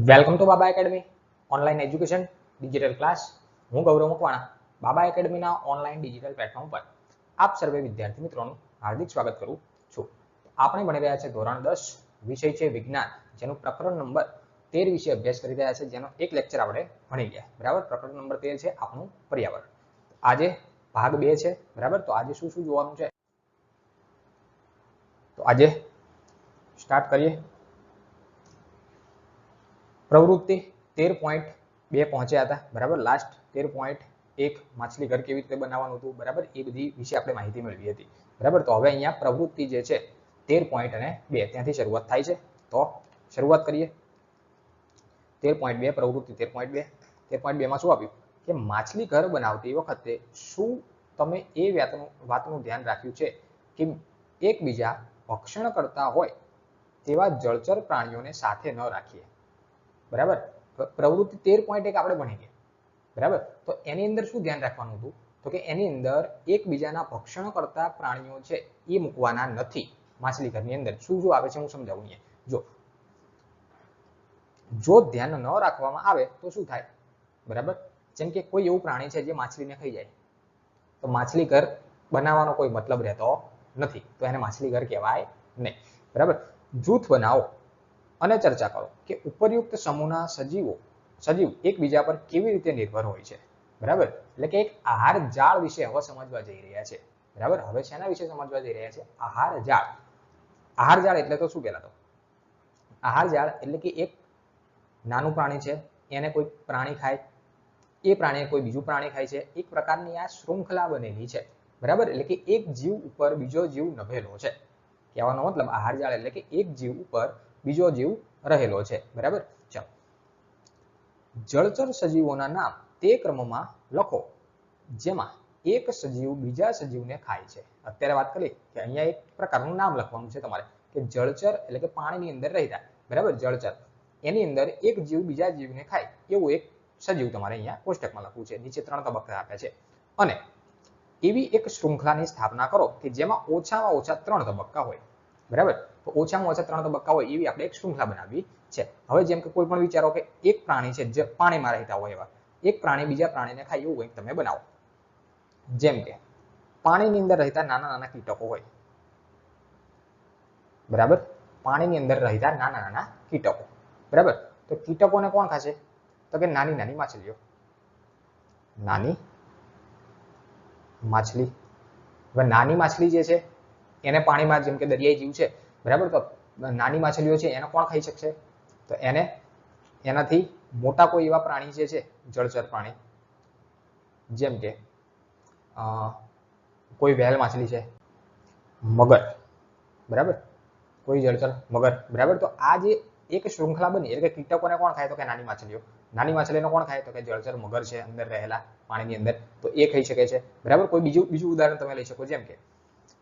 Welcome to Baba academy online education digital class. હું ગૌરવ મકવાણા બાબા એકેડમીના online digital platform પર આપ સર્વે વિદ્યાર્થી મિત્રોનું હાર્દિક સ્વાગત કરું છું. આપણે ભણી રહ્યા છે ધોરણ 10, વિષય છે વિજ્ઞાન, જેનું પ્રકરણ નંબર 13 વિશે અભ્યાસ કરી રહ્યા છે, જેનો એક લેક્ચર આપણે ભણી ગયા. બરાબર, પ્રકરણ નંબર 13 છે આપણું પર્યાવરણ. આજે ભાગ 2 છે. બરાબર, તો આજે શું શું જોવાનું છે તો આજે સ્ટાર્ટ કરીએ. પ્રવૃત્તિ 13.2 પહોંચ્યા હતા. બરાબર, લાસ્ટ 13.1 માછલી ઘર કેવી રીતે બનાવવાનું હતું, બરાબર, એ બધી વિશે આપણે માહિતી મેળવી હતી. બરાબર, તો હવે અહીંયા પ્રવૃત્તિ જે છે 13.2 ત્યાંથી શરૂઆત થાય છે. તો શરૂઆત કરીએ. 13.2 પ્રવૃત્તિ 13.2 માં શું આપ્યું કે માછલી ઘર બનાવતી વખતે શું તમે એ વાતનું ધ્યાન રાખ્યું છે કે એકબીજા ભક્ષણ કરતા હોય તેવા જળચર પ્રાણીઓને સાથે ન રાખીએ. બરાબર, પ્રવૃત્તિ 13.1 આપણે ભણી ગયા. બરાબર, તો એની અંદર શું ધ્યાન રાખવાનું હતું તો કે એની અંદર એકબીજાના ભક્ષણ કરતા પ્રાણીઓ છે એ મૂકવાના નથી. માછલી ઘરની અંદર શું શું આવે છે હું સમજાવું. જો ધ્યાન ન રાખવામાં આવે તો શું થાય, બરાબર, જેમ કે કોઈ એવું પ્રાણી છે જે માછલીને ખાઈ જાય તો માછલી ઘર બનાવવાનો કોઈ મતલબ રહેતો નથી, તો એને માછલી ઘર કહેવાય નહીં. બરાબર, જૂથ બનાવો અને ચર્ચા કરો કે ઉપરયુક્ત સમૂહના સજીવ એકબીજા પર કેવી રીતે નિર્ભર હોય છે. બરાબર, એટલે કે એક આહાર જાળ વિશે હવે સમજવા જઈ રહ્યા છે. બરાબર, હવે શેના વિશે સમજવા જઈ રહ્યા છે? આહાર જાળ. આહાર જાળ એટલે તો શું? પહેલા તો આહાર જાળ એટલે કે એક નાનું પ્રાણી છે, એને કોઈ પ્રાણી ખાય, એ પ્રાણી કોઈ બીજું પ્રાણી ખાય છે, એક પ્રકારની આ શૃંખલા બનેલી છે. બરાબર, એટલે કે એક જીવ ઉપર બીજો જીવ નભેલો છે. કહેવાનો મતલબ આહાર જાળ એટલે કે એક જીવ ઉપર બીજો જીવ રહેલો છે. બરાબર, ચાલો જળચર સજીવોના નામ તે ક્રમમાં લખો જેમાં એક સજીવ બીજા સજીવને ખાય છે. અત્યારે વાત કરી કે અહીંયા એક પ્રકારનું નામ લખવાનું છે તમારે કે જળચર એટલે કે પાણીની અંદર રહેતા. બરાબર, જળચર એની અંદર એક જીવ બીજા જીવને ખાય એવું એક સજીવ તમારે અહીંયા કોષ્ટકમાં લખવું છે. નીચે 3 તબક્કા આપ્યા છે અને એવી એક શૃંખલાની સ્થાપના કરો કે જેમાં ઓછામાં ઓછા 3 તબક્કા હોય. બરાબર, તો ઓછામાં ઓછા 3 તબક્કા હોય એવી આપણે એક શૃંખલા બનાવવી છે. હવે જેમ કે કોઈ પણ વિચારો કે એક પ્રાણી છે જે પાણીમાં રહેતા હોય એવા એક પ્રાણી બીજા પ્રાણીને ખાય એવું કંઈક તમે બનાવો. જેમ કે પાણીની અંદર રહેતા નાના નાના કીટકો હોય. બરાબર, પાણીની અંદર રહેતા નાના નાના કીટકો. બરાબર, તો કીટકોને કોણ ખાશે તો કે નાની નાની માછલીઓ. નાની માછલી. હવે નાની માછલી જે છે એને પાણીમાં જેમ કે દરિયાઈ જીવ છે. બરાબર, તો નાની માછલીઓ છે એને કોણ ખાઈ શકશે તો એનાથી મોટા કોઈ એવા પ્રાણી જે છે જળચર પ્રાણી જેમ કે કોઈ વ્હેલ માછલી છે, મગર. બરાબર, કોઈ જળચર મગર. બરાબર, તો આ જે એક શૃંખલા બની એટલે કે કીટકોને કોણ ખાય તો કે નાની માછલીઓ. નાની માછલીને કોણ ખાય તો કે જળચર મગર છે અંદર રહેલા પાણીની અંદર, તો એ ખાઈ શકે છે. બરાબર, કોઈ બીજું ઉદાહરણ તમે લઈ શકો જેમ કે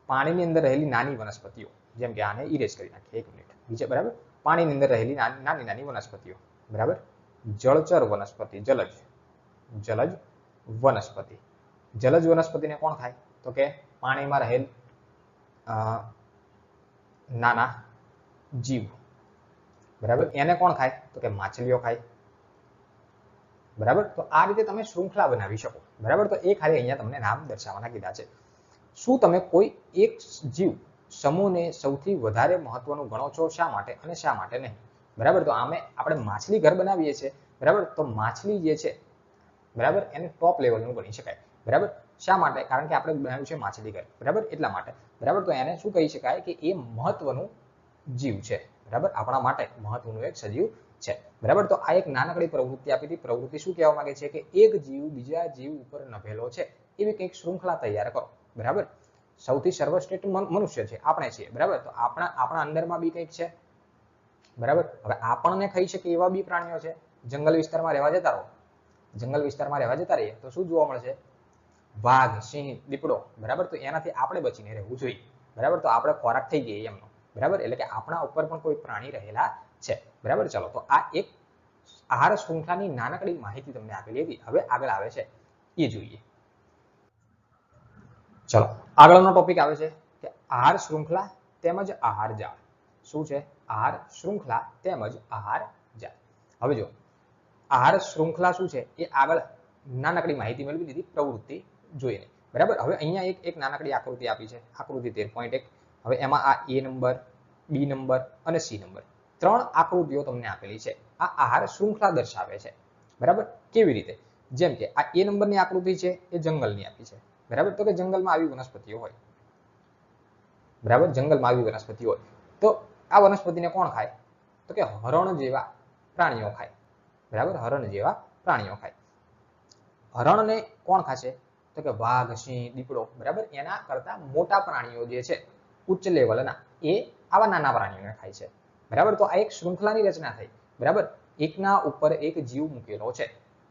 પાણીની અંદર રહેલી નાની વનસ્પતિઓ, જેમ કે આને ઇરેઝ કરી નાખીએ 1 મિનિટ નીચે. બરાબર, પાણીની અંદર રહેલી નાની નાની વનસ્પતિઓ. બરાબર, જળચર વનસ્પતિ, જલજ વનસ્પતિ. જલજ વનસ્પતિને કોણ ખાય તો કે પાણીમાં રહેલ નાના જીવ. બરાબર, એને કોણ ખાય તો કે માછલીઓ ખાય. બરાબર, તો આ રીતે તમે શૃંખલા બનાવી શકો. બરાબર, તો એ ખાલી અહીંયા તમને નામ દર્શાવવાના કીધા છે. શું તમે કોઈ એક જીવ સમૂહને સૌથી વધારે મહત્વનું ગણો છો? શા માટે અને શા માટે નહીં? બરાબર, તો આપણે માછલી ઘર બનાવીએ છીએ. બરાબર, તો માછલી જે છે બરાબર એને ટોપ લેવલનું ગણી શકાય. બરાબર, શા માટે? કારણ કે આપણે બનાવ્યું છે માછલી ઘર. બરાબર, એટલા માટે. બરાબર, તો એને શું કહી શકાય કે એ મહત્વનું જીવ છે. બરાબર, આપણા માટે મહત્વનું એક સજીવ છે. બરાબર, તો આ એક નાનકડી પ્રવૃત્તિ આપી હતી. પ્રવૃત્તિ શું કહેવા માંગે છે કે એક જીવ બીજા જીવ ઉપર નભેલો છે એવી કંઈક શૃંખલા તૈયાર કરો. બરાબર, સૌથી સર્વશ્રેષ્ઠ મનુષ્ય છે આપણે છીએ. બરાબર, તો આપણા અંદરમાં બી કંઈક છે. બરાબર, હવે આપણને ખાઈ શકે એવા બી પ્રાણીઓ છે. જંગલ વિસ્તારમાં રહેવા જતા રહો, જંગલ વિસ્તારમાં રહેવા જતા રહીએ તો શું જોવા મળશે? વાઘ, સિંહ, દીપડો. બરાબર, તો એનાથી આપણે બચીને રહેવું જોઈએ. બરાબર, તો આપણે ખોરાક થઈ ગઈ એમનો. બરાબર, એટલે કે આપણા ઉપર પણ કોઈ પ્રાણી રહેલા છે. બરાબર, ચલો તો આ એક આહાર શૃંખલાની નાનકડી માહિતી તમને આપેલી હતી. હવે આગળ આવે છે એ જોઈએ. ચલો આગળનો ટોપિક આવે છે કે આહાર શૃંખલા તેમજ આહાર જાળ. શું છે? આહાર શૃંખલા તેમજ આહાર જાળ. હવે જો આહાર શૃંખલા શું છે એ આગળ નાનકડી માહિતી મેળવી લીધી પ્રવૃત્તિ જોઈને, બરાબર. હવે અહીંયા એક નાનકડી આકૃતિ આપી છે, આકૃતિ 13.1. હવે એમાં આ A નંબર, B નંબર અને C નંબર 3 આકૃતિઓ તમને આપેલી છે. આ આહાર શૃંખલા દર્શાવે છે, બરાબર. કેવી રીતે? જેમ કે આ A નંબરની આકૃતિ છે એ જંગલની આપી છે, બરાબર. તો કે જંગલમાં આવી વનસ્પતિઓ હોય, બરાબર. જંગલમાં આવી વનસ્પતિ હોય તો આ વનસ્પતિને કોણ ખાય? તો કે હરણ જેવા પ્રાણીઓ ખાય, બરાબર. હરણ જેવા પ્રાણીઓ ખાય. હરણને કોણ ખાશે? તો કે વાઘ, સિંહ, દીપડો, બરાબર. એના કરતા મોટા પ્રાણીઓ જે છે ઉચ્ચ લેવલના એ આવા નાના પ્રાણીઓને ખાય છે, બરાબર. તો આ એક શૃંખલાની રચના થઈ, બરાબર. એકના ઉપર એક જીવ મૂકેલો છે,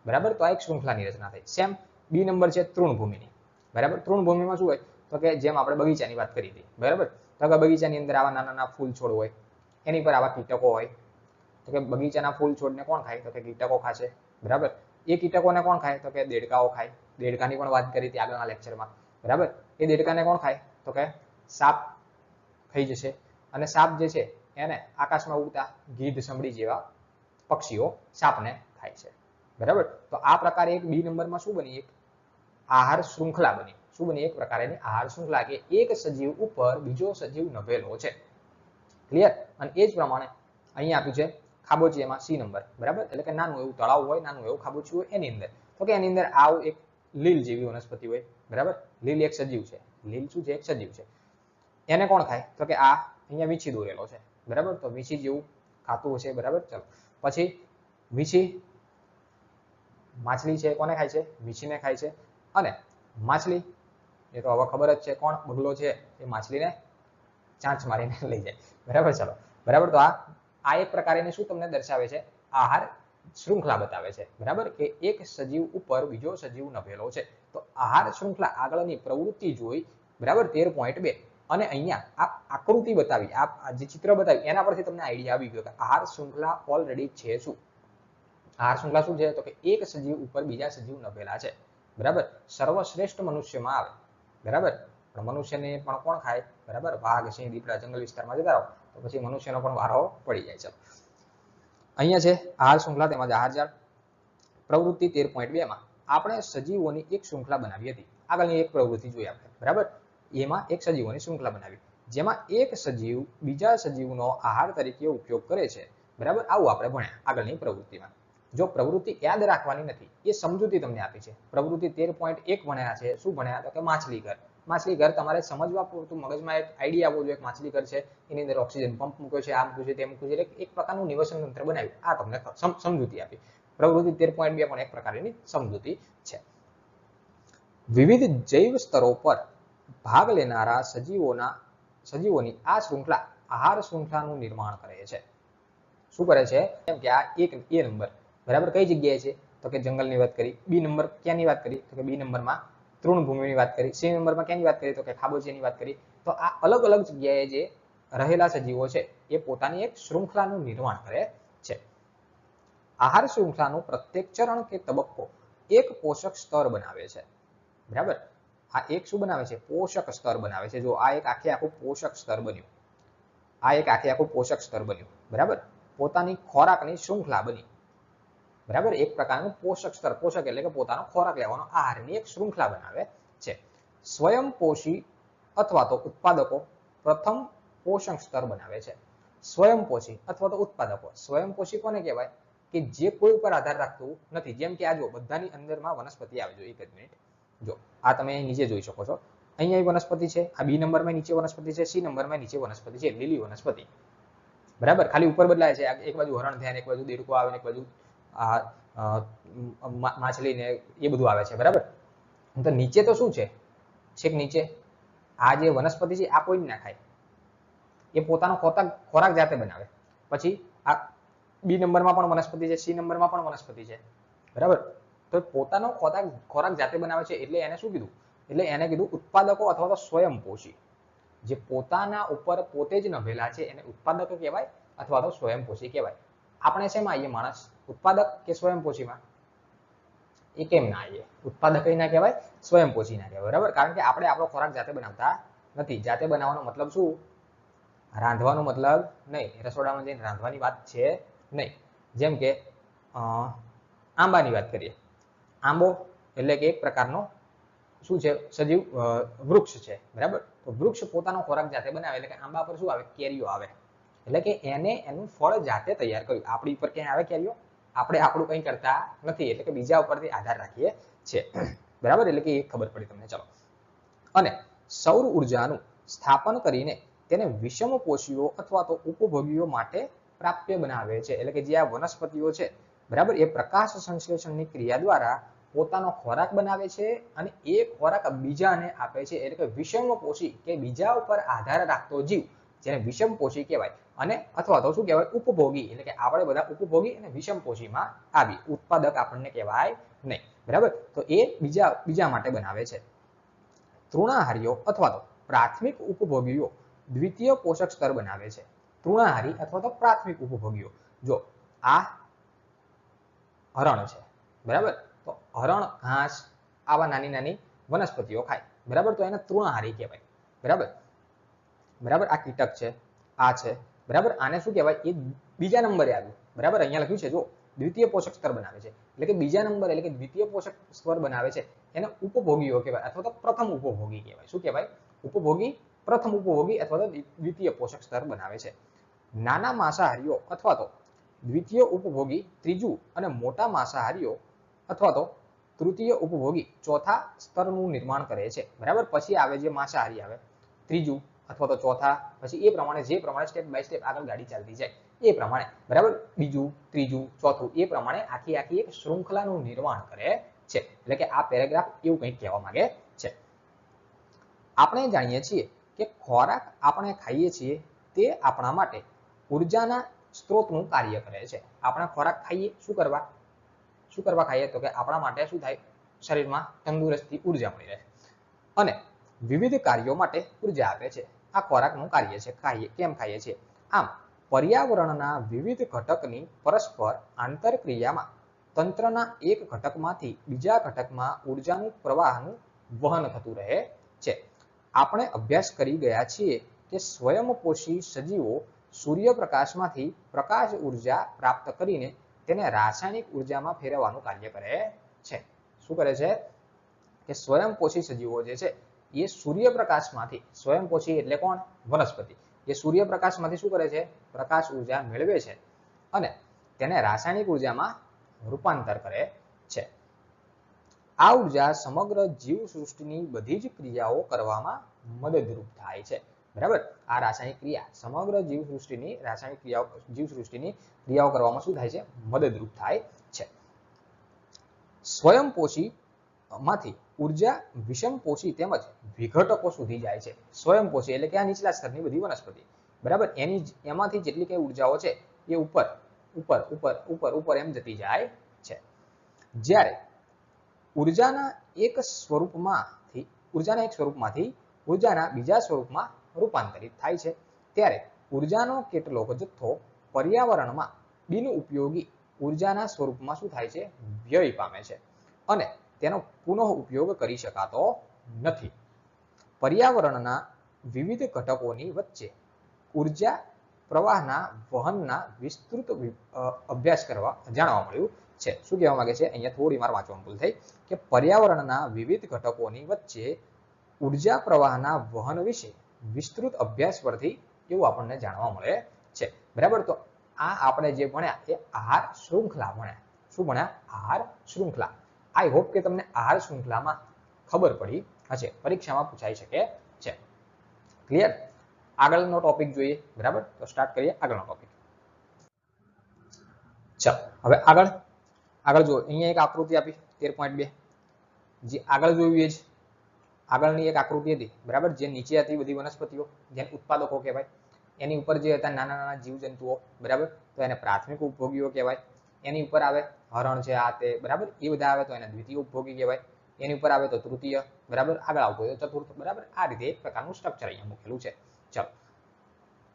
બરાબર. તો આ એક શૃંખલાની રચના થઈ. સેમ B નંબર છે તૃણભૂમિની, બરાબર. તૃણભૂમિમાં શું હોય? તો કે જેમ આપણે બગીચાની વાત કરી હતી, બરાબર. તો કે બગીચાની અંદર આવા નાના નાના ફૂલ છોડ હોય, એની પર આવા કીટકો હોય. તો કે બગીચાના ફૂલ છોડને કોણ ખાય? તો કે કીટકો ખાશે, બરાબર. એ કીટકોને કોણ ખાય? તો કે દેડકાઓ ખાય. દેડકાની પણ વાત કરી હતી આગળના લેક્ચરમાં, બરાબર. એ દેડકાને કોણ ખાય? તો કે સાપ ખાઈ જશે. અને સાપ જે છે એને આકાશમાં ઉડતા ગીધ, સમડી જેવા પક્ષીઓ સાપને ખાય છે, બરાબર. તો આ પ્રકારે એક B નંબરમાં શું બની? એક આહાર શૃંખલા બની. શું બની? એક પ્રકારની આહાર શૃંખલા કે એક સજીવ ઉપર બીજો સજીવ નભેલો છે. ક્લિયર? અને એ જ પ્રમાણે અહીંયા આપ્યું છે ખાબોચિયામાં C નંબર, બરાબર. એટલે કે નાનું એવું તળાવ હોય, નાનું એવું ખાબોચિયું હોય, એની અંદર તો કે એની અંદર આવું એક લીલ જેવી વનસ્પતિ હોય, બરાબર. લીલ એક સજીવ છે. લીલ શું છે? એક સજીવ છે. એને કોણ ખાય? તો કે આ અહીંયા વીછી દોરેલો છે, બરાબર. તો વીછી જેવું ખાતું હશે, બરાબર. ચલો પછી વીછી, માછલી છે કોને ખાય છે? વીછીને ખાય છે. અને માછલી એ તો હવે ખબર જ છે કોણ? બગલો છે એ માછલીને ચાંચ મારીને લઈ જાય, બરાબર. ચલો, બરાબર. તો આ એક પ્રકારની શું તમને દર્શાવે છે? આહાર શૃંખલા બતાવે છે, બરાબર. કે એક સજીવ ઉપર બીજો સજીવ નભેલો છે. તો આહાર શૃંખલા આગળની પ્રવૃત્તિ જોઈ, બરાબર. 13.2. અને અહીંયા આ આકૃતિ બતાવી, આ જે ચિત્ર બતાવ્યું એના પરથી તમને આઈડિયા આવી ગયો કે આહાર શૃંખલા ઓલરેડી છે શું? આહાર શૃંખલા શું છે? તો કે એક સજીવ ઉપર બીજા સજીવ નભેલા છે, બરાબર. સર્વશ્રેષ્ઠ મનુષ્યમાં આવે, બરાબર. પણ મનુષ્યને પણ કોણ ખાય? બરાબર. વાઘ, સિંહ, દીપડા જંગલ વિસ્તારમાં જતા રહો તો પછી મનુષ્યનો પણ વારો પડી જાય છે. અહીંયા છે આહાર શૃંખલા તેમજ આહાર જાળ. પ્રવૃત્તિ 13.2 માં આપણે સજીવોની એક શૃંખલા બનાવી હતી. આગળની એક પ્રવૃત્તિ જોઈ આપણે, બરાબર. એમાં એક સજીવોની શૃંખલા બનાવી જેમાં એક સજીવ બીજા સજીવનો આહાર તરીકે ઉપયોગ કરે છે, બરાબર. આવું આપણે ભણ્યા આગળની પ્રવૃત્તિમાં. જો પ્રવૃત્તિ યાદ રાખવાની નથી, એ સમજૂતી તમને આપી છે. પ્રવૃત્તિ 13.1 ભણ્યા છે. શું ભણ્યા? તો કે માછલી ઘર. માછલી ઘર તમારે સમજવા પૂરતું મગજમાં એક આઈડિયા આવવો જોઈએ કે માછલી ઘર છે, એની અંદર ઓક્સિજન પંપ મૂક્યો છે, આ મૂક્યું છે, તે મૂક્યું છે. એક પ્રકારનું નિવસન તંત્ર બનાવ્યું. આ તમને સમજૂતી આપી. પ્રવૃત્તિ 13.2 પણ એક પ્રકારની સમજૂતી છે. વિવિધ જૈવ સ્તરો પર ભાગ લેનારા સજીવોની આ શૃંખલા આહાર શૃંખલાનું નિર્માણ કરે છે. શું કરે છે? કેમ કે આ એક A નંબર, બરાબર. કઈ જગ્યાએ છે? તો કે જંગલની વાત કરી. B નંબર ક્યાંની વાત કરી? તો કે B નંબરમાં તૃણભૂમિની વાત કરી. C નંબરમાં ક્યાંની વાત કરી? તો કે ખાબોચિયાની વાત કરી. તો આ અલગ અલગ જગ્યાએ જે રહેલા સજીવો છે એ પોતાની એક શૃંખલાનું નિર્માણ કરે છે. આહાર શૃંખલાનું પ્રત્યેક ચરણ કે તબક્કો એક પોષક સ્તર બનાવે છે, બરાબર. આ એક શું બનાવે છે? પોષક સ્તર બનાવે છે. જો આ એક આખે આખું પોષક સ્તર બન્યું, આ એક આખે આખું પોષક સ્તર બન્યું, બરાબર. પોતાની ખોરાકની શૃંખલા બની, બરાબર. એક પ્રકારનું પોષક સ્તર, પોષક એટલે કે પોતાનો ખોરાક લેવાનો આહારની એક શૃંખલા બનાવે છે. સ્વયંપોષી અથવા તો ઉત્પાદકો પ્રથમ પોષક સ્તર બનાવે છે. સ્વયંપોષી અથવા તો ઉત્પાદકો. સ્વયંપોષી કોને કહેવાય? કે જે કોઈ ઉપર આધાર રાખતું નથી. જેમ કે આ જો બધાની અંદરમાં વનસ્પતિ આવે. જો એક જ મિનિટ, જો આ તમે નીચે જોઈ શકો છો. અહીંયા વનસ્પતિ છે. આ B નંબરમાં નીચે વનસ્પતિ છે. C નંબરમાં નીચે વનસ્પતિ છે. લીલી વનસ્પતિ, બરાબર. ખાલી ઉપર બદલાય છે. એક બાજુ હરણ થયા, એક બાજુ દેડકો આવે, એક બાજુ માછલી ને એ બધું આવે છે, બરાબર. તો નીચે તો શું છે? છેક નીચે આ જે વનસ્પતિ છે આ કોઈ ના ખાય, એ પોતાનો ખોરાક જાતે બનાવે. પછી આ B નંબરમાં પણ વનસ્પતિ છે, C નંબરમાં પણ વનસ્પતિ છે, બરાબર. તો પોતાનો ખોરાક જાતે બનાવે છે એટલે એને શું કીધું? એટલે એને કીધું ઉત્પાદકો અથવા તો સ્વયંપોષી. જે પોતાના ઉપર પોતે જ નભેલા છે એને ઉત્પાદકો કહેવાય અથવા તો સ્વયંપોષી કહેવાય. આપણે શેમાં આવીએ માણસ? ઉત્પાદક કે સ્વયંપોષીમાં? એ કેમ ના આવીએ? ઉત્પાદક ના કહેવાય, સ્વયંપોષી ના કહેવાય, બરાબર. કારણ કે આપણે આપણો ખોરાક જાતે બનાવતા નથી. જાતે બનાવવાનો મતલબ શું? રાંધવાનો મતલબ નહીં. રસોડામાં જઈને રાંધવાની વાત છે નહીં. જેમ કે આંબાની વાત કરીએ. આંબો એટલે કે એક પ્રકારનો શું છે, સજીવ વૃક્ષ છે, બરાબર. તો વૃક્ષ પોતાનો ખોરાક જાતે બનાવે એટલે કે આંબા પર શું આવે, કેરીઓ આવે. એટલે કે એને એનું ફળ જાતે તૈયાર કર્યું. આપણી ઉપર ક્યાંય આવે કેરીઓ? આપણે આપણું કંઈ કરતા નથી, એટલે કે બીજા ઉપરથી આધાર રાખીએ છીએ, બરાબર. એટલે કે એ ખબર પડી તમને. ચલો, અને સૌર ઉર્જાનું સ્થાપન કરીને તેને વિષમપોષીઓ અથવા તો ઉપભોગીઓ માટે પ્રાપ્ય બનાવે છે. એટલે કે જે આ વનસ્પતિઓ છે, બરાબર, એ પ્રકાશ સંશ્લેષણની ક્રિયા દ્વારા પોતાનો ખોરાક બનાવે છે અને એ ખોરાક બીજાને આપે છે. એટલે કે વિષમપોષી કે બીજા ઉપર આધાર રાખતો જીવ જેને વિષમપોષી કહેવાય. અને અથવા તો શું કહેવાય, ઉપભોગી. એટલે કે આપણે બધા ઉપભોગી અને વિષમપોષીમાં આવી, ઉત્પાદક આપણને કહેવાય નહીં, બરાબર. તો એ બીજા માટે બનાવે છે. તૃણાહારીઓ અથવા તો પ્રાથમિક ઉપભોગીઓ દ્વિતીય પોષક સ્તર બનાવે છે. તૃણાહારી અથવા તો પ્રાથમિક ઉપભોગીઓ, જો આ હરણ છે, બરાબર. તો હરણ ઘાસ આવા નાની નાની વનસ્પતિઓ ખાય, બરાબર. તો એને તૃણાહારી કહેવાય, બરાબર. બરાબર, આ કીટક છે, આ છે, બરાબર. આને શું કહેવાય, એ બીજા નંબરે આવ્યું, બરાબર. અહીંયા લખ્યું છે જો દ્વિતીય પોષક સ્તર બનાવે છે, એટલે કે બીજા નંબર, એટલે કે દ્વિતીય પોષક સ્તર બનાવે છે, એને ઉપભોગીઓ કહેવાય અથવા તો પ્રથમ ઉપભોગી કહેવાય. શું કહેવાય? ઉપભોગી, પ્રથમ ઉપભોગી અથવા તો દ્વિતીય પોષક સ્તર બનાવે છે. નાના માંસાહારીઓ અથવા તો દ્વિતીય ઉપભોગી ત્રીજું અને મોટા માંસાહારીઓ અથવા તો તૃતીય ઉપભોગી ચોથા સ્તરનું નિર્માણ કરે છે, બરાબર. પછી આવે જે માંસાહારી આવે ત્રીજું અથવા તો ચોથા, પછી એ પ્રમાણે જે પ્રમાણે સ્ટેપ બાય સ્ટેપ આગળ ગાડી ચાલતી જાય એ પ્રમાણે, બરાબર. બીજું, ત્રીજું, ચોથું, એ પ્રમાણે આખી એક શૃંખલાનું નિર્માણ કરે છે. એટલે કે આ પેરેગ્રાફ એવું કંઈક કહેવા માંગે છે. આપણે જાણીએ છીએ કે ખોરાક આપણે ખાઈએ છીએ તે આપણા માટે ઉર્જાના સ્ત્રોતનું કાર્ય કરે છે. આપણે ખોરાક ખાઈએ શું કરવા ખાઈએ? તો કે આપણા માટે શું થાય, શરીરમાં તંદુરસ્તી, ઉર્જા મળી રહે અને વિવિધ કાર્યો માટે ઉર્જા આપે છે. આ ખોરાકનું કાર્ય છે. કેમ ખાઈએ છીએ? આમ પર્યાવરણના વિવિધ ઘટકની પરસ્પર આંતરક્રિયામાં તંત્રના એક ઘટકમાંથી બીજા ઘટકમાં ઉર્જાનું પ્રવાહનું વહન થતું રહે છે. આપણે અભ્યાસ કરી ગયા છીએ કે સ્વયંપોષી સજીવો સૂર્યપ્રકાશમાંથી પ્રકાશ ઉર્જા પ્રાપ્ત કરીને તેને રાસાયણિક ઉર્જામાં ફેરવવાનું કાર્ય કરે છે. શું કરે છે? કે સ્વયંપોષી સજીવો જે છે એ સૂર્યપ્રકાશમાંથી, સ્વયંપોષી એટલે કોણ? વનસ્પતિ. એ સૂર્યપ્રકાશમાંથી શું કરે છે? પ્રકાશ ઉર્જા મેળવે છે અને તેને રાસાયણિક ઉર્જામાં રૂપાંતર કરે છે. આ ઉર્જા સમગ્ર જીવસૃષ્ટિની બધી જ ક્રિયાઓ કરવામાં મદદરૂપ થાય છે, બરાબર. આ રાસાયણિક ક્રિયા સમગ્ર જીવસૃષ્ટિની ક્રિયાઓ કરવામાં શું થાય છે? મદદરૂપ થાય છે. સ્વયંપોષી માંથી ઉર્જા વિષમપોષી તેમજ વિઘટકો સુધી જાય છે. સ્વયંપોષી એટલે કે આ નીચલા સ્તરની બધી વનસ્પતિ, બરાબર. એમાંથી જેટલી કઈ ઉર્જાઓ છે એ ઉપર ઉપર ઉપર ઉપર ઉપર એમ જતી જાય છે. જ્યારે ઉર્જાના એક સ્વરૂપમાંથી ઉર્જાના બીજા સ્વરૂપમાં રૂપાંતરિત થાય છે ત્યારે ઉર્જાનો કેટલોક જથ્થો પર્યાવરણમાં બિનઉપયોગી ઉર્જાના સ્વરૂપમાં શું થાય છે? વ્યય પામે છે અને તેનો પુનઃ ઉપયોગ કરી શકાતો નથી. પર્યાવરણના વિવિધ ઘટકોની વચ્ચે ઉર્જા પ્રવાહના વહનના વિસ્તૃત અભ્યાસ જાણવા મળ્યું છે. શું કહેવા માંગે છે અહીંયા? થોડી વાર વાંચવામાં ભૂલ થઈ કે પર્યાવરણના વિવિધ ઘટકોની વચ્ચે ઉર્જા પ્રવાહના વહન વિશે વિસ્તૃત અભ્યાસ પરથી એવું આપણને જાણવા મળે છે, બરાબર. તો આ આપણે જે ભણ્યા એ આહાર શૃંખલા ભણ્યા. શું ભણ્યા? આહાર શૃંખલા. આઈ હોપ કે તમને આહાર શૃંખલામાં ખબર પડી હશે, પરીક્ષામાં પૂછાઈ શકે છે. ક્લિયર? આગળનો ટોપિક જોઈએ, બરાબર. તો સ્ટાર્ટ કરીએ આગળનો ટોપિક. ચાલો હવે આગળ જુઓ. અહીંયા એક આકૃતિ આપી 13.2 જે આગળ જોયું એ જ આગળની એક આકૃતિ હતી, બરાબર. જે નીચે હતી બધી વનસ્પતિઓ જેને ઉત્પાદકો કહેવાય, એની ઉપર જે હતા નાના નાના જીવજંતુઓ, બરાબર. તો એને પ્રાથમિક ઉપભોગીઓ કહેવાય. એની ઉપર આવે હરણ છે, આ તે, બરાબર. એ બધા આવે તો એને દ્વિતીય ઉપભોગી કહેવાય. એની ઉપર આવે તો તૃતીય, બરાબર. આગળ આવતો હોય તો ચતુર્થ, બરાબર. આ રીતે એક પ્રકારનું સ્ટ્રક્ચર અહીંયા મૂકેલું છે. ચાલો,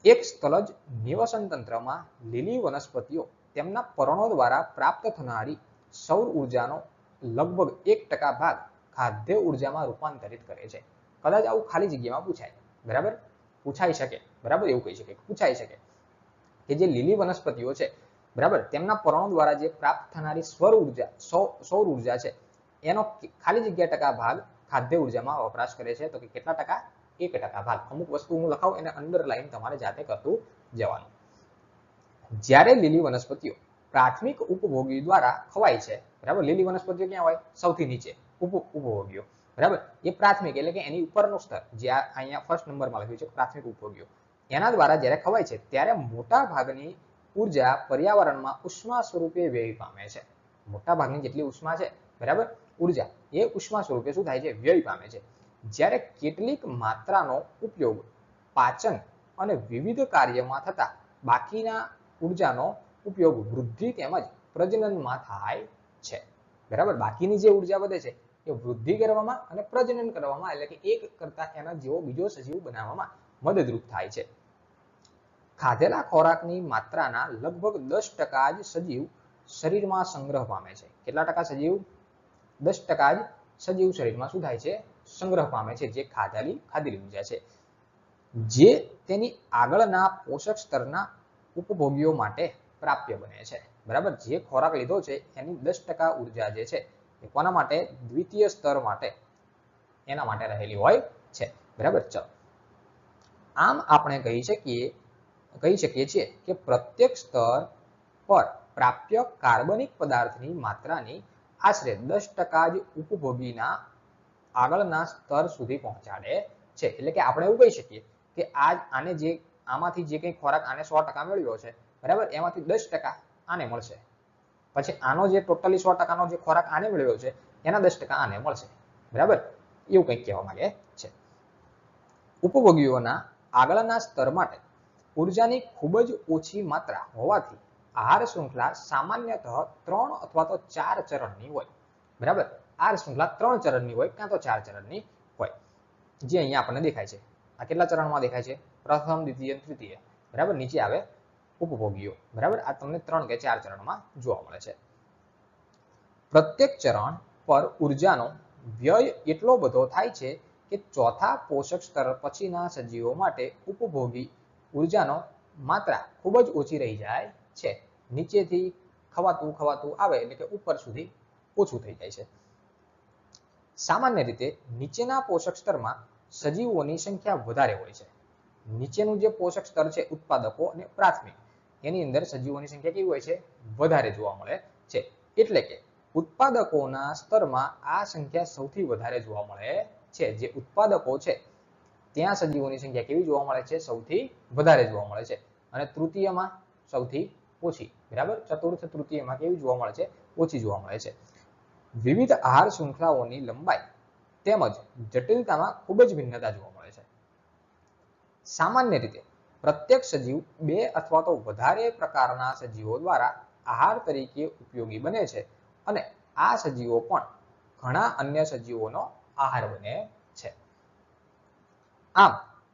એક સ્થળજ નિવસન તંત્રમાં લીલી વનસ્પતિઓ તેમના પર્ણો દ્વારા પ્રાપ્ત થનારી સૌર ઉર્જાનો લગભગ 1% ભાગ ખાદ્ય ઉર્જામાં રૂપાંતરિત કરે છે. કદાચ આવું ખાલી જગ્યામાં પૂછાય, બરાબર. પૂછાઈ શકે, બરાબર. એવું કહી શકે, પૂછાઈ શકે કે જે લીલી વનસ્પતિઓ છે બરાબર, તેમના પરમાણુ દ્વારા જે પ્રાપ્ત થનારી સૌર ઉર્જા છે એનો ખાલી જગ્યા ટકા ભાગ ખાદ્ય ઉર્જામાં વપરાશ કરે છે. તો કે કેટલા ટકા? 1% ભાગ. અમુક વસ્તુ હું લખાવું એને અંડરલાઈન તમારે જાતે કરતું જવાનું. જ્યારે લીલી વનસ્પતિઓ પ્રાથમિક ઉપભોગી દ્વારા ખવાય છે, બરાબર, લીલી વનસ્પતિઓ ક્યાં હોય? સૌથી નીચે ઉપભોગીઓ, બરાબર, એ પ્રાથમિક એટલે કે એની ઉપરનું સ્તર, જે અહીંયા ફર્સ્ટ નંબરમાં લખ્યું છે પ્રાથમિક ઉપભોગીઓ, એના દ્વારા જ્યારે ખવાય છે ત્યારે મોટા ભાગની ઉર્જા પર્યાવરણમાં ઉષ્મા સ્વરૂપે વ્યય પામે છે. મોટા ભાગની જેટલી ઉષ્મા છે, બરાબર, ઉર્જા, એ ઉષ્મા સ્વરૂપે શું થાય છે? વ્યય પામે છે. જ્યારે કેટલીક માત્રાનો ઉપયોગ પાચન અને વિવિધ કાર્યમાં થતા બાકીના ઉર્જાનો ઉપયોગ વૃદ્ધિ તેમજ પ્રજનનમાં થાય છે. બરાબર, બાકીની જે ઉર્જા વધે છે એ વૃદ્ધિ કરવામાં અને પ્રજનન કરવામાં, એટલે કે એક કરતા એના જેવો બીજો સજીવ બનાવવામાં મદદરૂપ થાય છે. ખાધેલા ખોરાકની માત્રાના લગભગ 10% જ સજીવ શરીરમાં સંગ્રહ પામે છે. કેટલા ટકા સજીવ? 10% જ સજીવ શરીરમાં શું થાય છે? સંગ્રહ પામે છે, જે ખાધેલી ઉર્જા છે, જે તેની આગળના પોષક સ્તરના ઉપભોગીઓ માટે પ્રાપ્ય બને છે. બરાબર, જે ખોરાક લીધો છે એની 10% ઉર્જા જે છે એ કોના માટે? દ્વિતીય સ્તર માટે, એના માટે રહેલી હોય છે. બરાબર, ચલો, આમ આપણે કહી શકીએ છીએ કે પ્રત્યેક સ્તર પર પ્રાપ્ય કાર્બનિક પદાર્થની માત્રાની આશરે 10% જ ઉપભોગીના આગળના સ્તર સુધી પહોંચાડે છે. એટલે કે આપણે એવું કહી શકીએ કે આમાંથી જે કંઈ ખોરાક આને 100% મેળવ્યો છે, બરાબર, એમાંથી 10% આને મળશે. પછી આનો જે ટોટલી 100%નો જે ખોરાક આને મેળવ્યો છે એના 10% આને મળશે. બરાબર, એવું કંઈક કહેવા માંગે છે. ઉપભોગીઓના આગળના સ્તર માટે ઉર્જાની ખૂબ જ ઓછી માત્રા હોવાથી આહાર શૃંખલા સામાન્યતઃ 3 અથવા તો 4 ચરણની હોય. બરાબર, આહાર શૃંખલા 3 ચરણની હોય કાં તો 4 ચરણની હોય, જે અહીંયા આપણને દેખાય છે. આ કેટલા ચરણમાં દેખાય છે? પ્રથમ, દ્વિતીય, તૃતીય. બરાબર, નીચે આવે ઉપભોગીઓ. બરાબર, આ તમને 3 કે 4 ચરણમાં જોવા મળે છે. પ્રત્યેક ચરણ પર ઉર્જાનો વ્યય એટલો બધો થાય છે કે ચોથા પોષક સ્તર પછીના સજીવો માટે ઉપભોગી ઉર્જાનો માત્રા ખૂબ જ ઓછી રહી જાય છે. નીચેથી ખવાતું આવે એટલે કે ઉપર સુધી ઓછું થઈ જાય છે. સામાન્ય રીતે નીચેના પોષક સ્તરમાં સજીવોની સંખ્યા વધારે હોય છે. નીચેનું જે પોષક સ્તર છે ઉત્પાદકો અને પ્રાથમિક, એની અંદર સજીવોની સંખ્યા કેવી હોય છે? વધારે જોવા મળે છે. એટલે કે ઉત્પાદકોના સ્તરમાં આ સંખ્યા સૌથી વધારે જોવા મળે છે. જે ઉત્પાદકો છે ત્યાં સજીવોની સંખ્યા કેવી જોવા મળે છે? સૌથી વધારે જોવા મળે છે. અને તૃતીયમાં સૌથી ઓછી. બરાબર, ચતુર્થ, તૃતીયમાં કેવી જોવા મળે છે? ઓછી જોવા મળે છે. વિવિધ આહાર શૃંખલાઓની લંબાઈ તેમજ જટિલતામાં ખૂબ જ ભિન્નતા જોવા મળે છે. સામાન્ય રીતે પ્રત્યેક સજીવ 2 અથવા તો વધારે પ્રકારના સજીવો દ્વારા આહાર તરીકે ઉપયોગી બને છે અને આ સજીવો પણ ઘણા અન્ય સજીવોનો આહાર બને છે. આમ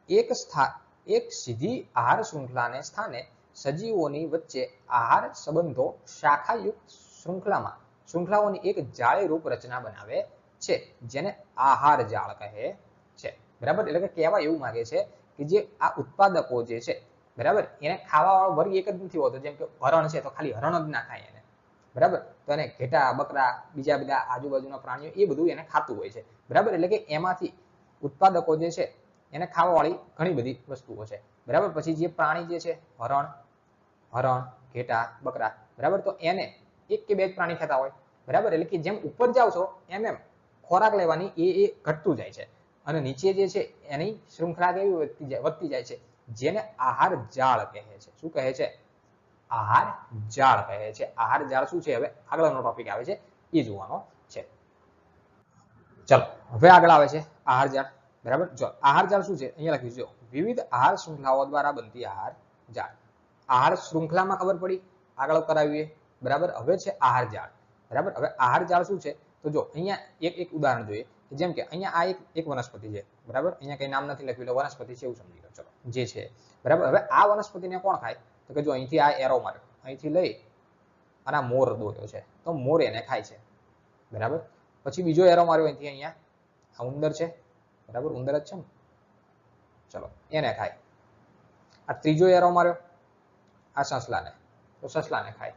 એક સીધી આહાર શૃંખલાને સ્થાને સજીવોની વચ્ચે આહાર સંબંધો શાખાયુક્ત શૃંખલાઓની એક જાળીરૂપ રચના બનાવે છે, જેને આહાર જાળ કહે છે. બરાબર, એટલે કે કહેવા એવું માંગે છે કે જે આ ઉત્પાદકો જે છે, બરાબર, એને ખાવાવાળો વર્ગ એક જ નથી હોતો. જેમ કે હરણ છે તો ખાલી હરણ જ ના ખાય એને, બરાબર, તો એને ઘેટા, બકરા, બીજા બધા આજુબાજુના પ્રાણીઓ એ બધું એને ખાતું હોય છે. બરાબર, એટલે કે એમાંથી ઉત્પાદકો જે છે એને ખાવાવાળી ઘણી બધી વસ્તુઓ છે. બરાબર, પછી જે પ્રાણી જે છે હરણ, ઘેટા, બકરા, બરાબર, તો એને 1 કે 2 જ પ્રાણી ખાતા હોય. બરાબર, એટલે કે જેમ ઉપર જાવ છો એમ ખોરાક લેવાની એ ઘટતું જાય છે અને નીચે જે છે એની શૃંખલા કેવી વધતી જાય છે, જેને આહાર જાળ કહે છે. શું કહે છે? આહાર જાળ કહે છે. આહાર જાળ શું છે? હવે આગળનો ટોપિક આવે છે એ જોવાનો છે. ચલો, હવે આગળ આવે છે આહાર જાળ. બરાબર, જો આહાર જાળ શું છે અહીંયા લખ્યું છે, વિવિધ આહાર શૃંખલાઓ દ્વારા બનતી આહાર જાળ. આહાર શૃંખલામાં ખબર પડી, આગળ કરાવીએ. બરાબર, હવે છે આહાર જાળ. બરાબર, હવે આહાર જાળ શું છે? તો જો અહીંયા એક ઉદાહરણ જોઈએ. જેમ કે અહીંયા આ એક વનસ્પતિ છે. બરાબર, અહીંયા કઈ નામ નથી લખ્યું એટલે વનસ્પતિ છે એવું સમજી લો. ચલો, જે છે, બરાબર. હવે આ વનસ્પતિને કોણ ખાય? તો કે જો અહીંથી આ એરો માર્યો, અહીંથી લઈ અને આ મોર દોર્યો છે તો મોર એને ખાય છે. બરાબર, પછી બીજો એરો માર્યો અહીંથી, અહીંયા આ ઉંદર છે. બરાબર, ઉંદર જ છે ને, ચલો, એને ખાય. આ ત્રીજો એરો માર્યો આ સસલાને, તો સસલાને ખાય,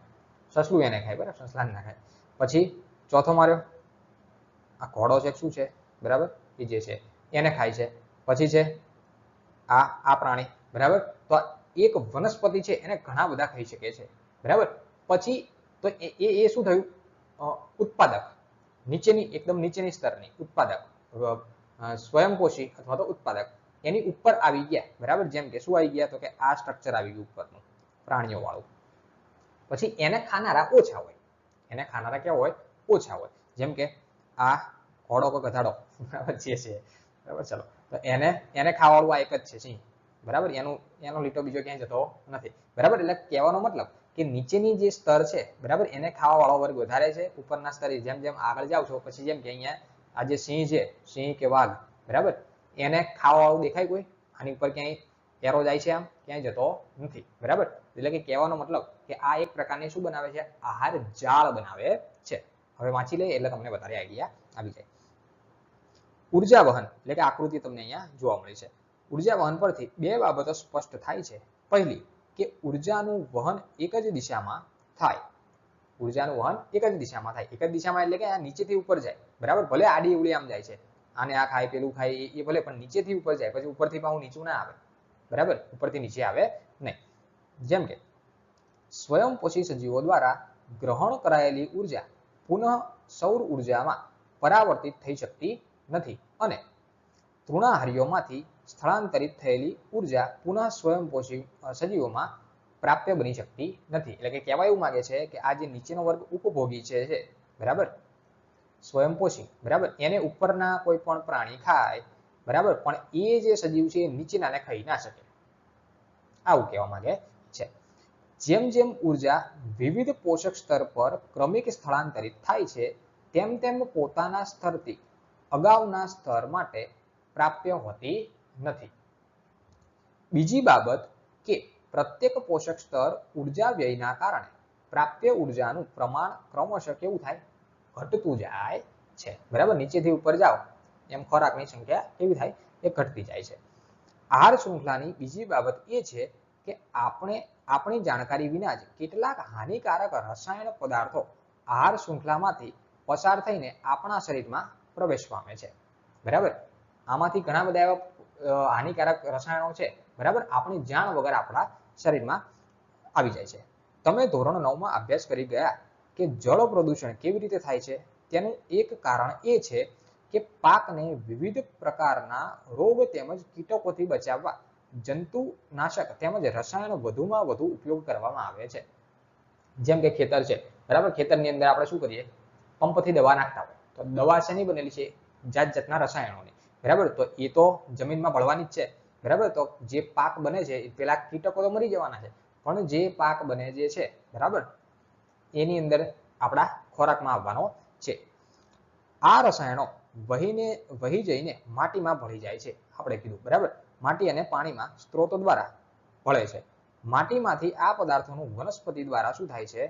સસલું એને ખાય, બરાબર, સસલાને ના ખાય. પછી ચોથો માર્યો, આ ઘોડો છે શું છે, બરાબર, એ જે છે એને ખાય છે. પછી છે આ પ્રાણી, બરાબર. તો એક વનસ્પતિ છે એને ઘણા બધા ખાઈ શકે છે, બરાબર. પછી તો એ શું થયું, ઉત્પાદક, નીચેની એકદમ નીચેની સ્તરની ઉત્પાદક, સ્વયંપોષી અથવા તો ઉત્પાદક, એની ઉપર આવી ગયા, બરાબર. જેમ કે શું આવી ગયા, તો કે આ સ્ટ્રક્ચર આવી ગયું ઉપરનું પ્રાણીઓ વાળું. પછી એને ખાનારા ઓછા હોય, એને ખાનારા કેવા હોય, ઓછા હોય. જેમ કે આ ઘોડો કે ગધાડો, બરાબર, જે છે, બરાબર. ચલો, તો એને ખાવાવાળું આ એક જ છે સિંહ, બરાબર. એનો લીટો બીજો ક્યાંય જતો નથી, બરાબર. એટલે કહેવાનો મતલબ કે નીચેની જે સ્તર છે, બરાબર, એને ખાવાવાળો વર્ગ વધારે છે. ઉપરના સ્તરે જેમ જેમ આગળ જાવ છો પછી જેમ કે અહીંયા આ જે સિંહ છે, સિંહ કે વાઘ, બરાબર, એને ખાવાવાળું દેખાય કોઈ, આની ઉપર ક્યાંય એરો જાય છે, આમ ક્યાંય જતો નથી, બરાબર. એટલે કે કહેવાનો મતલબ કે આ એક પ્રકારની શું બનાવે છે, આહાર જાળ બનાવે છે. હવે વાંચી લઈએ એટલે તમને વધારે આઈડિયા આવી જાય. ઉર્જા વહન એટલે કે આકૃતિ તમને અહીંયા જોવા મળી છે. ઉર્જા વહન પરથી બે બાબતો સ્પષ્ટ થાય છે. પહેલી કે ઉર્જાનું વહન એક જ દિશામાં થાય, ઉર્જાનું વહન એક જ દિશામાં થાય. એક જ દિશામાં એટલે કે આ નીચેથી ઉપર જાય, બરાબર. ભલે આડી ઉડી આમ જાય છે, આને આ ખાય પેલું ખાય એ ભલે, પણ નીચેથી ઉપર જાય, પછી ઉપરથી પાછું નીચું ના આવે, બરાબર, ઉપરથી નીચે આવે નહીં. જેમ કે સ્વયંપોષી સજીવો દ્વારા ગ્રહણ કરાયેલી ઉર્જા પુનઃ સૌર ઉર્જામાં પરાવર્તિત થઈ શકતી નથી અને તૃણાહારીઓમાંથી સ્થળાંતરિત થયેલી ઉર્જા પુનઃ સ્વયંપોષી સજીવોમાં પ્રાપ્ય બની શકતી નથી. એટલે કે કહેવા એવું માંગે છે કે આ જે નીચેનો વર્ગ ઉપભોગી છે, બરાબર, સ્વયંપોષી, બરાબર, એને ઉપરના કોઈ પણ પ્રાણી ખાય, બરાબર, પણ એ જે સજીવ છે એ નીચેનાને ખાઈ ના શકે, આવું કહેવા માંગે છે. જેમ જેમ ઉર્જા વિવિધ પોષક સ્તર પર ક્રમિક સ્થળાંતરિત થાય છે તેમ તેમ પોતાના સ્તરથી અગાઉના સ્તર માટે પ્રાપ્ય હોતી નથી. બીજી બાબત કે પ્રત્યેક પોષક સ્તર ઉર્જા વ્યયના કારણે પ્રાપ્ય ઉર્જાનું પ્રમાણ ક્રમશઃ કેવું થાય, ઘટતું જાય છે, બરાબર. નીચેથી ઉપર જાઓ એમ ખોરાકની સંખ્યા કેવી થાય, એ ઘટતી જાય છે. આહાર શૃંખલાની બીજી બાબત એ છે કે આપણી જાણકારી વિના જ કેટલાક હાનિકારક રસાયણ પદાર્થો આહાર શૃંખલામાંથી પસાર થઈને આપણા શરીરમાં પ્રવેશ પામે છે, બરાબર. આમાંથી ઘણા બધા એવા હાનિકારક રસાયણો છે, બરાબર, આપણી જાણ વગર આપણા શરીરમાં આવી જાય છે. તમે ધોરણ 9માં અભ્યાસ કરી ગયા કે જળ પ્રદૂષણ કેવી રીતે થાય છે. તેનું એક કારણ એ છે કે પાકને વિવિધ પ્રકારના રોગ તેમજ કીટકોથી બચાવવા જંતુનાશક તેમજ રસાયણો વધુમાં વધુ ઉપયોગ કરવામાં આવે છે. જેમ કે ખેતર છે, બરાબર, ખેતરની અંદર આપણે શું કરીએ, પંપથી દવા નાખતા હોય, તો દવા શેની બનેલી છે, જાત જાતના રસાયણોની, બરાબર. તો એ તો જમીનમાં ભળવાની જ છે, બરાબર. તો જે પાક બને છે પેલા કીટકો તો મરી જવાના છે, પણ જે પાક બને જે છે, બરાબર, એની અંદર આપણા ખોરાકમાં આવવાનો છે. આ રસાયણો વહી જઈને માટીમાં ભળી જાય છે, આપણે કીધું, બરાબર. માટી અને પાણીમાં સ્ત્રોતો દ્વારા ભળે છે. માટીમાંથી આ પદાર્થોનું વનસ્પતિ દ્વારા શું થાય છે,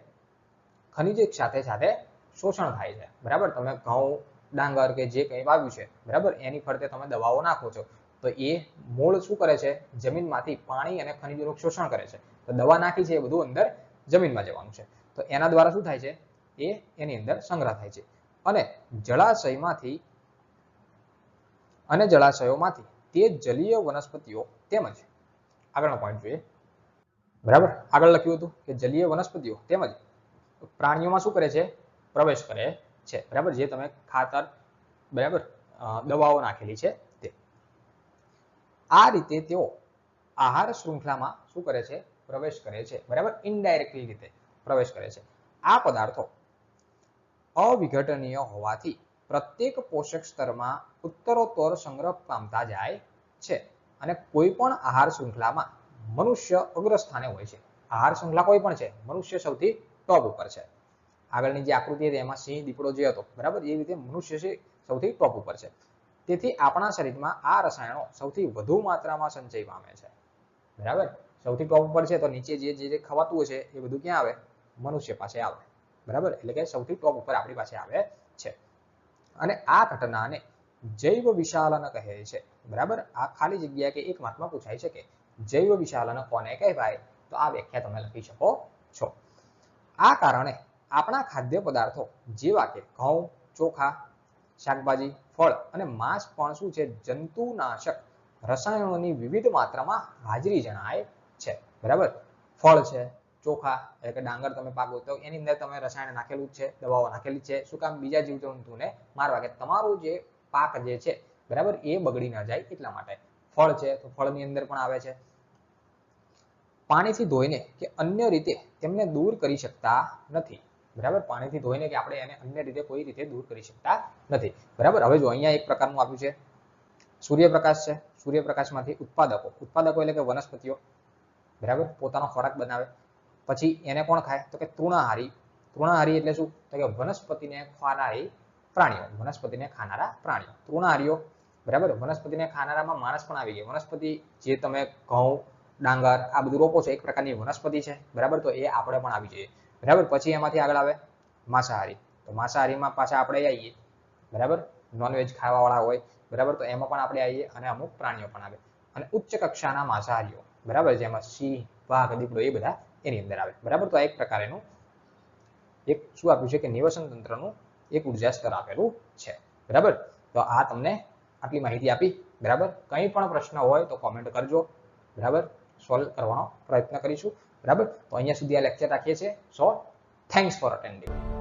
ખનિજ સાથે સાથે શોષણ થાય છે, બરાબર. તમે ઘઉં, ડાંગર કે જે કંઈ વાવ્યું છે, બરાબર, એની ફરતે તમે દવાઓ નાખો છો તો એ મૂળ શું કરે છે, જમીનમાંથી પાણી અને ખનિજોનું શોષણ કરે છે. તો દવા નાખી છે એ બધું અંદર જમીનમાં જવાનું છે, તો એના દ્વારા શું થાય છે, એની અંદર સંગ્રહ થાય છે. અને જળાશયોમાંથી તે જલીય વનસ્પતિઓ તેમજ આગળનો પોઈન્ટ જોઈએ, બરાબર. આગળ લખ્યું હતું કે જલીય વનસ્પતિઓ તેમજ પ્રાણીઓમાં શું કરે છે, પ્રવેશ કરે છે, બરાબર. જે તમે ખાતર, બરાબર, દવાઓ નાખેલી છે તે. આ રીતે તેઓ આહાર શૃંખલામાં શું કરે છે, પ્રવેશ કરે છે, બરાબર. ઇનડાયરેક્ટલી રીતે પ્રવેશ કરે છે. આ પદાર્થો અવિઘટનીય હોવાથી પ્રત્યેક પોષક સ્તરમાં ઉત્તરોત્તર સંગ્રહ પામતા જાય છે અને કોઈ પણ આહાર શૃંખલામાં મનુષ્ય અગ્રસ્થાને હોય છે. આહાર શૃંખલા કોઈ પણ છે, મનુષ્ય સૌથી ટોપ ઉપર છે. આગળની જે આકૃતિ હતી એમાં સિંહ દીપડો જે હતો, બરાબર, એ રીતે મનુષ્ય છે સૌથી ટોપ ઉપર છે. તેથી આપણા શરીરમાં આ રસાયણો સૌથી વધુ માત્રામાં સંચય પામે છે, બરાબર. સૌથી ટોપ ઉપર છે તો નીચે જે ખવાતું હોય છે એ બધું ક્યાં આવે, મનુષ્ય પાસે આવે, બરાબર. એટલે કે સૌથી ટોપ ઉપર આપણી પાસે આવે છે. અને આ ઘટનાને જૈવ વિશાલન કહે છે, બરાબર. આ ખાલી જગ્યા કે એક માર્કમાં પૂછાઈ શકે જૈવ વિશાલન કોને કહેવાય, તો આ વ્યાખ્યા તમે લખી શકો છો. આ કારણે આપણા ખાદ્ય પદાર્થો જેવા કે ઘઉં, ચોખા, શાકભાજી, ફળ અને માંસ પણ શું છે, જંતુનાશક રસાયણોની વિવિધ માત્રામાં હાજરી જણાય છે. બરાબર, ફળ છે, ચોખા એટલે કે ડાંગર તમે પાકો તો એની અંદર તમે રસાયણ નાખેલું જ છે, દવાઓ નાખેલી છે. શું કામ? બીજા જીવજંતુને મારવા, કે તમારું જે પાક જે છે બરાબર એ બગડી ન જાય એટલા માટે. ફળ છે તો ફળની અંદર પણ આવે છે. પાણીથી ધોઈને કે અન્ય રીતે તેમને દૂર કરી શકતા નથી. બરાબર, પાણીથી ધોઈને કે આપણે એને અન્ય રીતે કોઈ રીતે દૂર કરી શકતા નથી. બરાબર, હવે જો અહીંયા એક પ્રકારનું આપ્યું છે સૂર્યપ્રકાશ છે. સૂર્યપ્રકાશમાંથી ઉત્પાદકો એટલે કે વનસ્પતિઓ બરાબર પોતાનો ખોરાક બનાવે. પછી એને કોણ ખાય? તો કે તૃણાહારી. તૃણાહારી એટલે શું? તો કે વનસ્પતિને ખાનારી પ્રાણીઓ. વનસ્પતિને ખાનારા પ્રાણીઓ તૃણાહારીઓ. બરાબર, વનસ્પતિને ખાનારામાં માણસ પણ આવી ગયો. વનસ્પતિ જે તમે ઘઉં, ડાંગર આ બધું રોપો છો એક પ્રકારની વનસ્પતિ છે. બરાબર, તો એ આપણે પણ આવી જઈએ. બરાબર, પછી એમાંથી આગળ આવે માંસાહારી. તો માંસાહારીમાં પાછા આપણે આવીએ. બરાબર, નોનવેજ ખાવાવાળા હોય. બરાબર, તો એમાં પણ આપણે આવીએ અને અમુક પ્રાણીઓ પણ આવે. અને ઉચ્ચ કક્ષાના માંસાહારીઓ બરાબર, જેમાં સિંહ, વાઘ, દીપડો એ બધા એની અંદર આવે. બરાબર, તો આ એક પ્રકાર એનું એક શું આપ્યું છે કે નિવસન તંત્રનું એક ઉર્જા સ્તર આપેલું છે. બરાબર, તો આ તમને આટલી માહિતી આપી. બરાબર, કંઈ પણ પ્રશ્ન હોય તો કોમેન્ટ કરજો. બરાબર, સોલ્વ કરવાનો પ્રયત્ન કરીશું. બરાબર, તો અહીંયા સુધી આ લેક્ચર રાખીએ છીએ. સો થેન્ક્સ ફોર અટેન્ડિંગ.